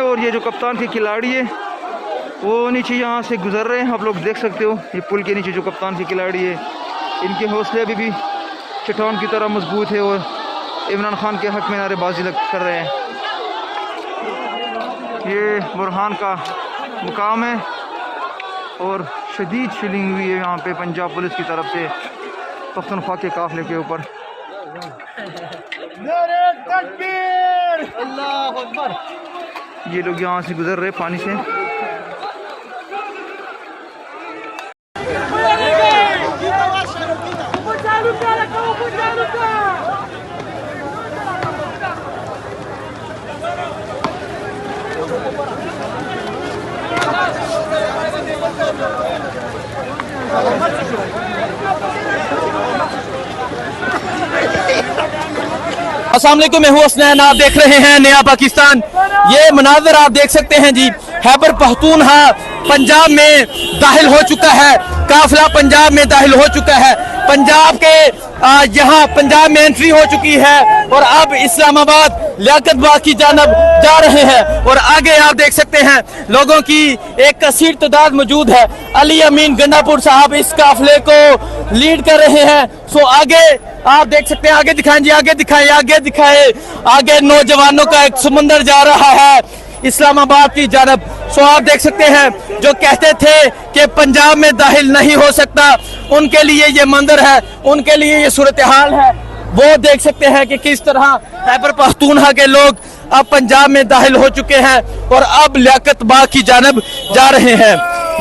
اور یہ جو کپتان کے کھلاڑی ہے وہ نیچے یہاں سے گزر رہے ہیں، آپ لوگ دیکھ سکتے ہو یہ پل کے نیچے جو کپتان کے کھلاڑی ہے ان کے حوصلے ابھی بھی چٹان کی طرح مضبوط ہے اور عمران خان کے حق میں نعرے بازی کر رہے ہیں۔ یہ برہان کا مقام ہے اور شدید شیلنگ ہوئی ہے یہاں پہ پنجاب پولیس کی طرف سے پختونخوا کے قافلے کے اوپر۔ اللہ اکبر۔ یہ لوگ یہاں سے گزر رہے پانی سے۔ السلام علیکم، میں ہوں حسنین، آپ دیکھ رہے ہیں نیا پاکستان۔ یہ مناظر آپ دیکھ سکتے ہیں جی، خیبر پختونخوا پنجاب میں داخل ہو چکا ہے، قافلہ پنجاب میں داخل ہو چکا ہے، پنجاب کے یہاں پنجاب میں انٹری ہو چکی ہے اور اب اسلام آباد لیاقت باغ کی جانب جا رہے ہیں۔ اور آگے آپ دیکھ سکتے ہیں لوگوں کی ایک کثیر تعداد موجود ہے۔ علی امین گنڈا پور صاحب اس قافلے کو لیڈ کر رہے ہیں۔ سو آگے آپ دیکھ سکتے ہیں، آگے دکھائیں جی، آگے دکھائیں، آگے دکھائیں، آگے نوجوانوں کا ایک سمندر جا رہا ہے اسلام آباد کی جانب۔ سو آپ دیکھ سکتے ہیں جو کہتے تھے کہ پنجاب میں داخل نہیں ہو سکتا، ان کے لیے یہ منظر ہے، ان کے لیے یہ صورتحال ہے۔ وہ دیکھ سکتے ہیں کہ کس طرح خیبر پختونخوا کے لوگ اب پنجاب میں داخل ہو چکے ہیں اور اب لیاقت باغ کی جانب جا رہے ہیں۔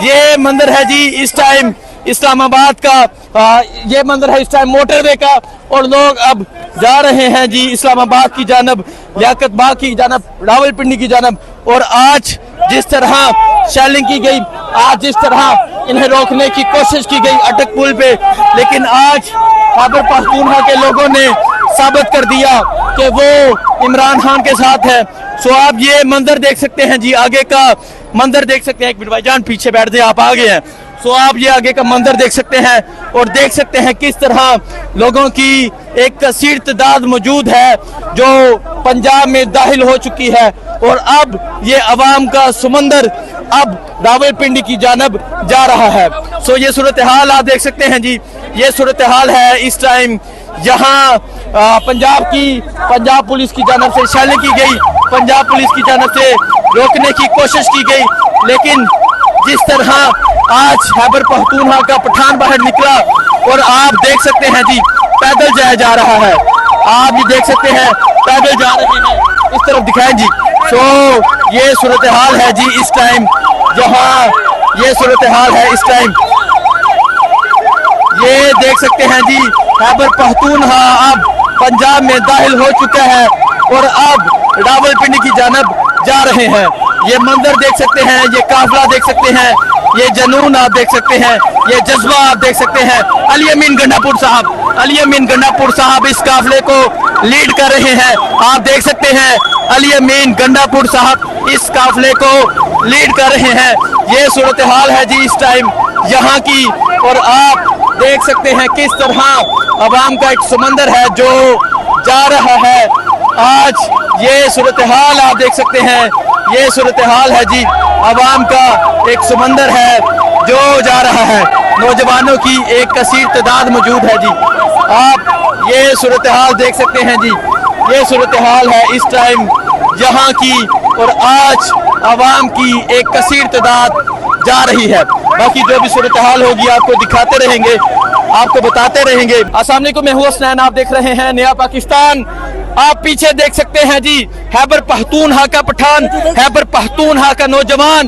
یہ منظر ہے جی اس ٹائم اسلام آباد کا، یہ منظر ہے اس ٹائم موٹر وے کا، اور لوگ اب جا رہے ہیں جی اسلام آباد کی جانب، لیاقت باغ کی جانب، راول پنڈی کی جانب۔ اور آج جس طرح شیلنگ کی گئی، آج جس طرح انہیں روکنے کی کوشش کی گئی اٹک پل پہ، لیکن آج خیبر پختونخوا کے لوگوں نے ثابت کر دیا کہ وہ عمران خان کے ساتھ ہے۔ سو آپ یہ منظر دیکھ سکتے ہیں جی، آگے کا منظر دیکھ سکتے ہیں۔ ایک منٹ بھائی جان پیچھے بیٹھ دیں، آپ آگے ہیں۔ سو آپ یہ آگے کا منظر دیکھ سکتے ہیں اور دیکھ سکتے ہیں کس طرح لوگوں کی ایک کثیر تعداد موجود ہے جو پنجاب میں داخل ہو چکی ہے، اور اب یہ عوام کا سمندر اب راول پنڈی کی جانب جا رہا ہے۔ سو یہ صورتحال آپ دیکھ سکتے ہیں جی، یہ صورتحال ہے اس ٹائم جہاں پنجاب پولیس کی جانب سے شیلنگ کی گئی، پنجاب پولیس کی جانب سے روکنے کی کوشش کی گئی، لیکن جس طرح آج خیبر پختونخوا کا پٹھان باہر نکلا اور آپ دیکھ سکتے ہیں جی پیدل جایا جا رہا ہے، آپ یہ دیکھ سکتے ہیں پیدل جا رہے ہیں، اس طرف دکھائیں جی۔ سو یہ صورتحال ہے جی اس ٹائم جہاں، یہ صورتحال ہے اس ٹائم، یہ دیکھ سکتے ہیں جی خیبر پختونخوا اب پنجاب میں داخل ہو چکا ہے اور اب راول پنڈی کی جانب جا رہے ہیں۔ یہ منظر دیکھ سکتے ہیں، یہ قافلہ دیکھ سکتے ہیں، یہ جنون آپ دیکھ سکتے ہیں، یہ جذبہ آپ دیکھ سکتے ہیں۔ علی امین گنڈا پور صاحب اس قافلے کو لیڈ کر رہے ہیں، آپ دیکھ سکتے ہیں علی امین گنڈا پور صاحب اس قافلے کو لیڈ کر رہے ہیں۔ یہ صورتحال ہے جی اس ٹائم یہاں کی، اور آپ دیکھ سکتے ہیں کس طرح عوام کا ایک سمندر ہے جو جا رہا ہے۔ آج یہ صورتحال آپ دیکھ سکتے ہیں، یہ صورتحال ہے جی عوام کا ایک سمندر ہے جو جا رہا ہے، نوجوانوں کی ایک کثیر تعداد موجود ہے جی۔ آپ یہ صورتحال دیکھ سکتے ہیں جی، یہ صورتحال ہے اس ٹائم یہاں کی، اور آج عوام کی ایک کثیر تعداد جا رہی ہے۔ باقی جو بھی صورتحال ہوگی آپ کو دکھاتے رہیں گے، آپ کو بتاتے رہیں گے۔ السلام علیکم، میں ہوں حسنین، آپ دیکھ رہے ہیں نیا پاکستان۔ آپ پیچھے دیکھ سکتے ہیں جی خیبر پختونخوا کا پٹھان، خیبر پختونخوا کا نوجوان